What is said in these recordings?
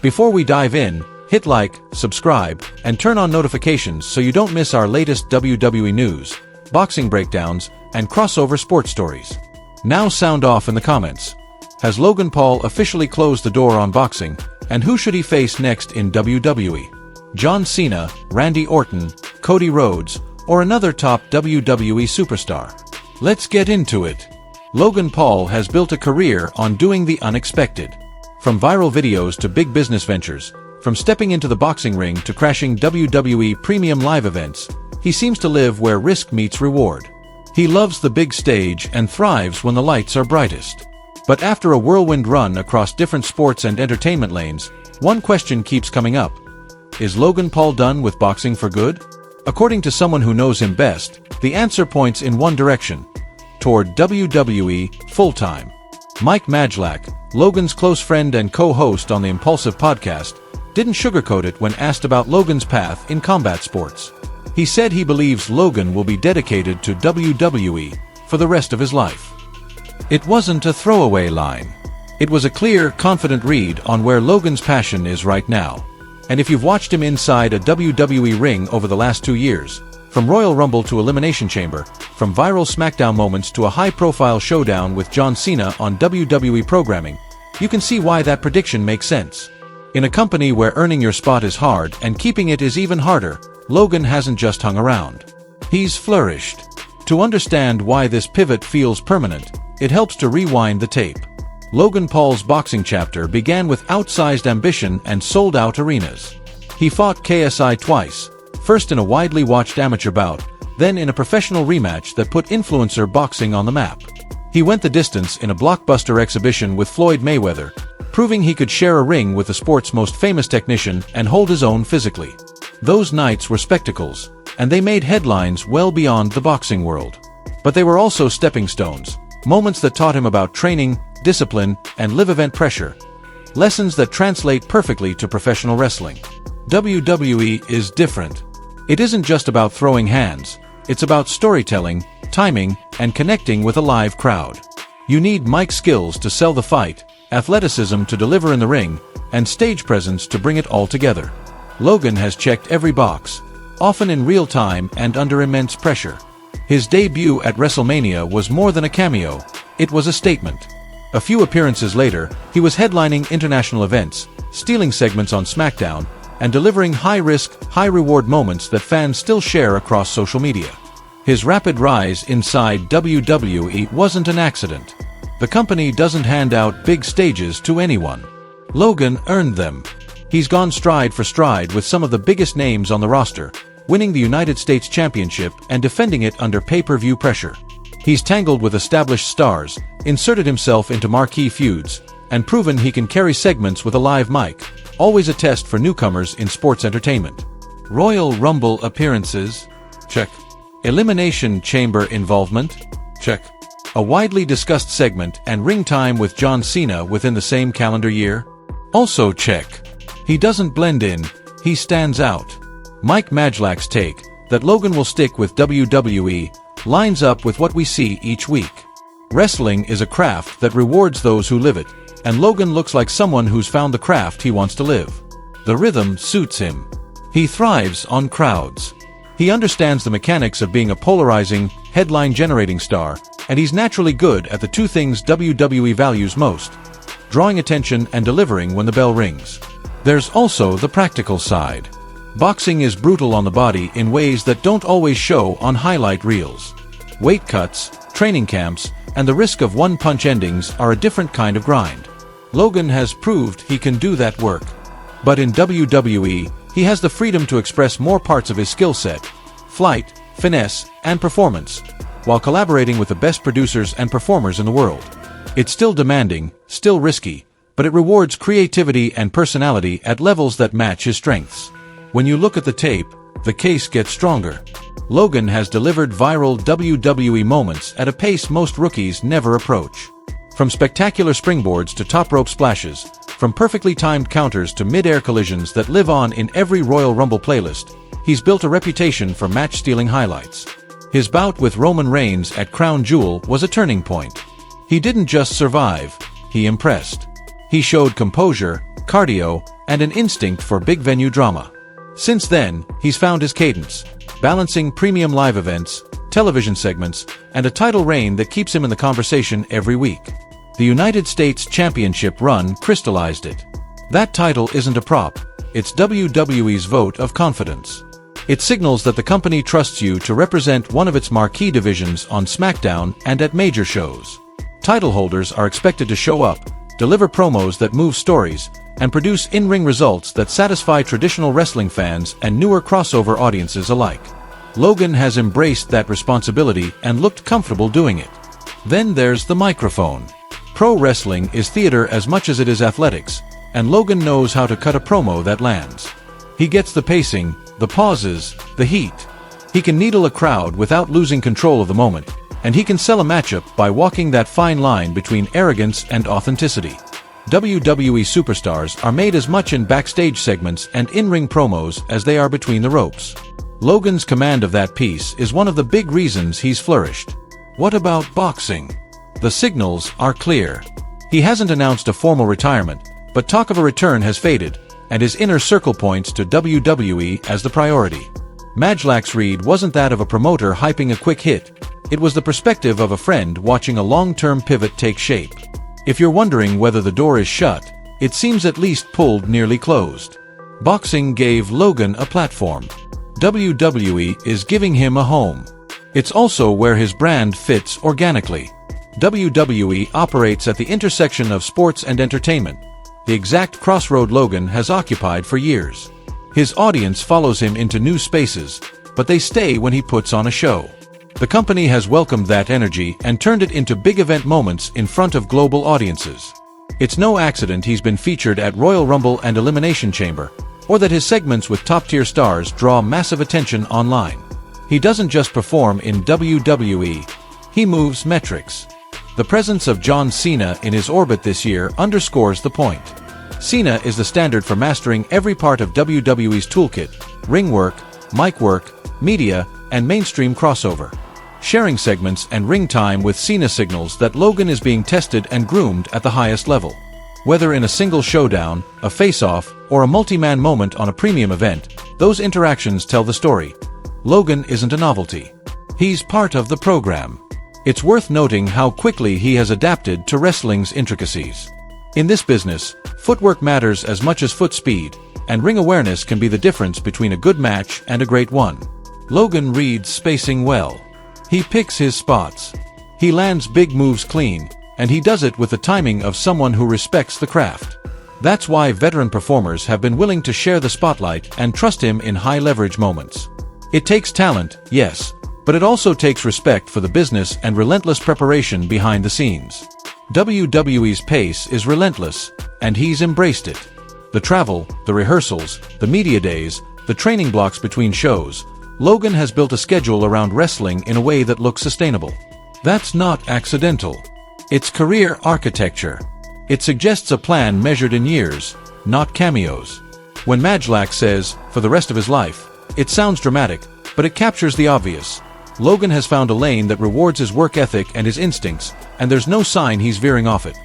Before we dive in, hit like, subscribe, and turn on notifications so you don't miss our latest WWE news, boxing breakdowns, and crossover sports stories. Now sound off in the comments. Has Logan Paul officially closed the door on boxing, and who should he face next in WWE? John Cena, Randy Orton, Cody Rhodes, or another top WWE superstar? Let's get into it. Logan Paul has built a career on doing the unexpected. From viral videos to big business ventures, from stepping into the boxing ring to crashing WWE premium live events, he seems to live where risk meets reward. He loves the big stage and thrives when the lights are brightest. But after a whirlwind run across different sports and entertainment lanes, one question keeps coming up. Is Logan Paul done with boxing for good? According to someone who knows him best, the answer points in one direction: toward WWE full-time. Mike Majlak, Logan's close friend and co-host on the Impulsive podcast, didn't sugarcoat it when asked about Logan's path in combat sports. He said he believes Logan will be dedicated to WWE for the rest of his life. It wasn't a throwaway line. It was a clear, confident read on where Logan's passion is right now. And if you've watched him inside a WWE ring over the last 2 years, from Royal Rumble to Elimination Chamber, from viral SmackDown moments to a high-profile showdown with John Cena on WWE programming, you can see why that prediction makes sense. In a company where earning your spot is hard and keeping it is even harder, Logan hasn't just hung around. He's flourished. To understand why this pivot feels permanent, it helps to rewind the tape. Logan Paul's boxing chapter began with outsized ambition and sold-out arenas. He fought KSI twice, first in a widely watched amateur bout, then in a professional rematch that put influencer boxing on the map. He went the distance in a blockbuster exhibition with Floyd Mayweather, proving he could share a ring with the sport's most famous technician and hold his own physically. Those nights were spectacles, and they made headlines well beyond the boxing world. But they were also stepping stones, moments that taught him about training, discipline, and live event pressure. Lessons that translate perfectly to professional wrestling. WWE is different. It isn't just about throwing hands, it's about storytelling, timing, and connecting with a live crowd. You need mic skills to sell the fight, athleticism to deliver in the ring, and stage presence to bring it all together. Logan has checked every box, often in real time and under immense pressure. His debut at WrestleMania was more than a cameo, it was a statement. A few appearances later, he was headlining international events, stealing segments on SmackDown, and delivering high-risk, high-reward moments that fans still share across social media. His rapid rise inside WWE wasn't an accident. The company doesn't hand out big stages to anyone. Logan earned them. He's gone stride for stride with some of the biggest names on the roster, winning the United States Championship and defending it under pay-per-view pressure. He's tangled with established stars, inserted himself into marquee feuds, and proven he can carry segments with a live mic, always a test for newcomers in sports entertainment. Royal Rumble appearances? Check. Elimination Chamber involvement? Check. A widely discussed segment and ring time with John Cena within the same calendar year? Also check. He doesn't blend in, he stands out. Mike Majlak's take, that Logan will stick with WWE, lines up with what we see each week. Wrestling is a craft that rewards those who live it, and Logan looks like someone who's found the craft he wants to live. The rhythm suits him. He thrives on crowds. He understands the mechanics of being a polarizing, headline-generating star, and he's naturally good at the two things WWE values most: drawing attention and delivering when the bell rings. There's also the practical side. Boxing is brutal on the body in ways that don't always show on highlight reels. Weight cuts, training camps, and the risk of one-punch endings are a different kind of grind. Logan has proved he can do that work. But in WWE, he has the freedom to express more parts of his skill set: flight, finesse, and performance, while collaborating with the best producers and performers in the world. It's still demanding, still risky, but it rewards creativity and personality at levels that match his strengths. When you look at the tape, the case gets stronger. Logan has delivered viral WWE moments at a pace most rookies never approach. From spectacular springboards to top rope splashes, from perfectly timed counters to mid-air collisions that live on in every Royal Rumble playlist, he's built a reputation for match-stealing highlights. His bout with Roman Reigns at Crown Jewel was a turning point. He didn't just survive, he impressed. He showed composure, cardio, and an instinct for big venue drama. Since then, he's found his cadence, balancing premium live events, television segments, and a title reign that keeps him in the conversation every week. The United States Championship run crystallized it. That title isn't a prop, it's WWE's vote of confidence. It signals that the company trusts you to represent one of its marquee divisions on SmackDown and at major shows. Title holders are expected to show up, deliver promos that move stories, and produce in-ring results that satisfy traditional wrestling fans and newer crossover audiences alike. Logan has embraced that responsibility and looked comfortable doing it. Then there's the microphone. Pro wrestling is theater as much as it is athletics, and Logan knows how to cut a promo that lands. He gets the pacing, the pauses, the heat. He can needle a crowd without losing control of the moment, and he can sell a matchup by walking that fine line between arrogance and authenticity. WWE superstars are made as much in backstage segments and in-ring promos as they are between the ropes. Logan's command of that piece is one of the big reasons he's flourished. What about boxing? The signals are clear. He hasn't announced a formal retirement, but talk of a return has faded, and his inner circle points to WWE as the priority. Majlax Reed wasn't that of a promoter hyping a quick hit. It was the perspective of a friend watching a long-term pivot take shape. If you're wondering whether the door is shut, it seems at least pulled nearly closed. Boxing gave Logan a platform. WWE is giving him a home. It's also where his brand fits organically. WWE operates at the intersection of sports and entertainment, the exact crossroad Logan has occupied for years. His audience follows him into new spaces, but they stay when he puts on a show. The company has welcomed that energy and turned it into big event moments in front of global audiences. It's no accident he's been featured at Royal Rumble and Elimination Chamber, or that his segments with top-tier stars draw massive attention online. He doesn't just perform in WWE, he moves metrics. The presence of John Cena in his orbit this year underscores the point. Cena is the standard for mastering every part of WWE's toolkit: ring work, mic work, media, and mainstream crossover. Sharing segments and ring time with Cena signals that Logan is being tested and groomed at the highest level. Whether in a single showdown, a face-off, or a multi-man moment on a premium event, those interactions tell the story. Logan isn't a novelty. He's part of the program. It's worth noting how quickly he has adapted to wrestling's intricacies. In this business, footwork matters as much as foot speed, and ring awareness can be the difference between a good match and a great one. Logan reads spacing well. He picks his spots. He lands big moves clean, and he does it with the timing of someone who respects the craft. That's why veteran performers have been willing to share the spotlight and trust him in high-leverage moments. It takes talent, yes, but it also takes respect for the business and relentless preparation behind the scenes. WWE's pace is relentless, and he's embraced it. The travel, the rehearsals, the media days, the training blocks between shows, Logan has built a schedule around wrestling in a way that looks sustainable. That's not accidental. It's career architecture. It suggests a plan measured in years, not cameos. When Majlax says, for the rest of his life, it sounds dramatic, but it captures the obvious. Logan has found a lane that rewards his work ethic and his instincts, and there's no sign he's veering off it.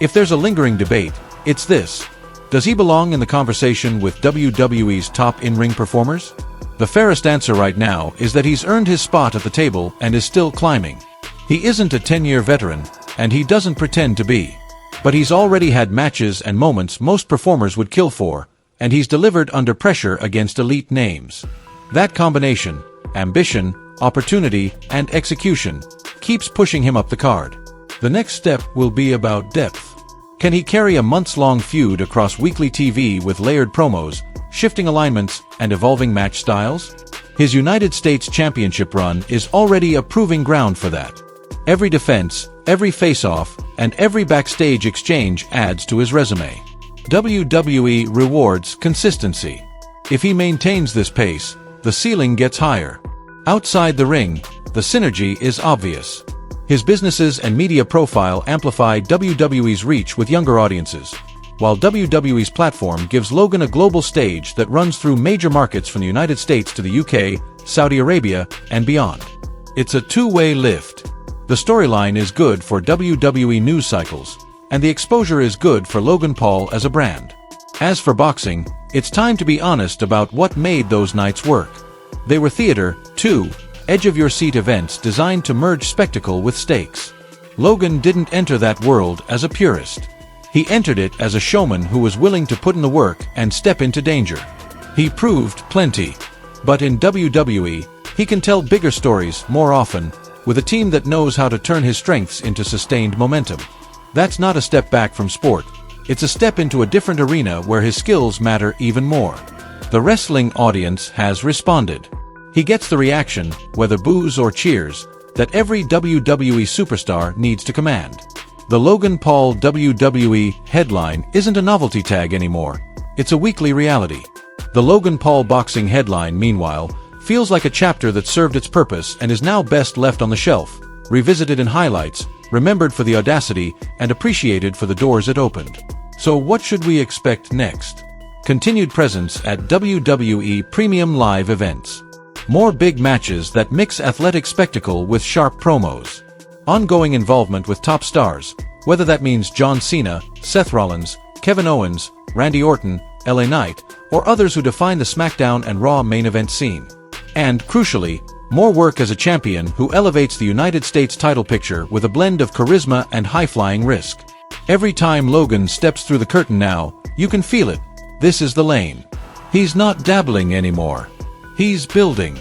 If there's a lingering debate, it's this: does he belong in the conversation with WWE's top in-ring performers? The fairest answer right now is that he's earned his spot at the table and is still climbing. He isn't a 10-year veteran, and he doesn't pretend to be. But he's already had matches and moments most performers would kill for, and he's delivered under pressure against elite names. That combination, ambition, opportunity, and execution, keeps pushing him up the card. The next step will be about depth. Can he carry a months-long feud across weekly TV with layered promos, shifting alignments, and evolving match styles? His United States Championship run is already a proving ground for that. Every defense, every face-off, and every backstage exchange adds to his resume. WWE rewards consistency. If he maintains this pace, the ceiling gets higher. Outside the ring, the synergy is obvious. His businesses and media profile amplify WWE's reach with younger audiences, while WWE's platform gives Logan a global stage that runs through major markets from the United States to the UK, Saudi Arabia, and beyond. It's a two-way lift. The storyline is good for WWE news cycles, and the exposure is good for Logan Paul as a brand. As for boxing, it's time to be honest about what made those nights work. They were theater, too, edge-of-your-seat events designed to merge spectacle with stakes. Logan didn't enter that world as a purist. He entered it as a showman who was willing to put in the work and step into danger. He proved plenty. But in WWE, he can tell bigger stories more often, with a team that knows how to turn his strengths into sustained momentum. That's not a step back from sport. It's a step into a different arena where his skills matter even more. The wrestling audience has responded. He gets the reaction, whether boos or cheers, that every WWE superstar needs to command. The Logan Paul WWE headline isn't a novelty tag anymore. It's a weekly reality. The Logan Paul boxing headline, meanwhile, feels like a chapter that served its purpose and is now best left on the shelf, revisited in highlights, remembered for the audacity, and appreciated for the doors it opened. So what should we expect next? Continued presence at WWE Premium Live events. More big matches that mix athletic spectacle with sharp promos. Ongoing involvement with top stars, whether that means John Cena, Seth Rollins, Kevin Owens, Randy Orton, LA Knight, or others who define the SmackDown and Raw main event scene. And, crucially, more work as a champion who elevates the United States title picture with a blend of charisma and high-flying risk. Every time Logan steps through the curtain now, you can feel it. This is the lane. He's not dabbling anymore. He's building.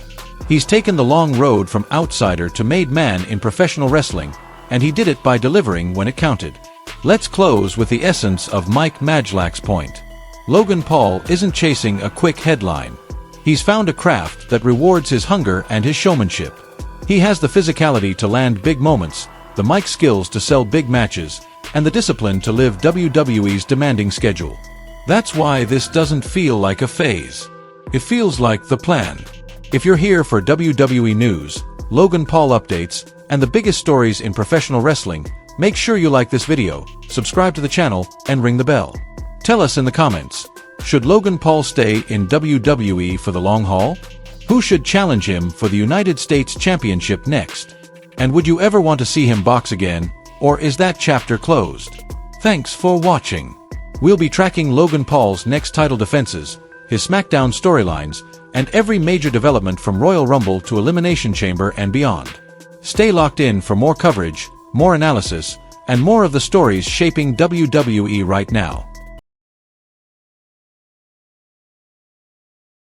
He's taken the long road from outsider to made man in professional wrestling, and he did it by delivering when it counted. Let's close with the essence of Mike Majlak's point. Logan Paul isn't chasing a quick headline. He's found a craft that rewards his hunger and his showmanship. He has the physicality to land big moments, the mic skills to sell big matches, and the discipline to live WWE's demanding schedule. That's why this doesn't feel like a phase. It feels like the plan. If you're here for WWE news, Logan Paul updates, and the biggest stories in professional wrestling, make sure you like this video, subscribe to the channel, and ring the bell. Tell us in the comments, should Logan Paul stay in WWE for the long haul? Who should challenge him for the United States Championship next? And would you ever want to see him box again, or is that chapter closed? Thanks for watching. We'll be tracking Logan Paul's next title defenses, his SmackDown storylines, and every major development from Royal Rumble to Elimination Chamber and beyond. Stay locked in for more coverage, more analysis, and more of the stories shaping WWE right now.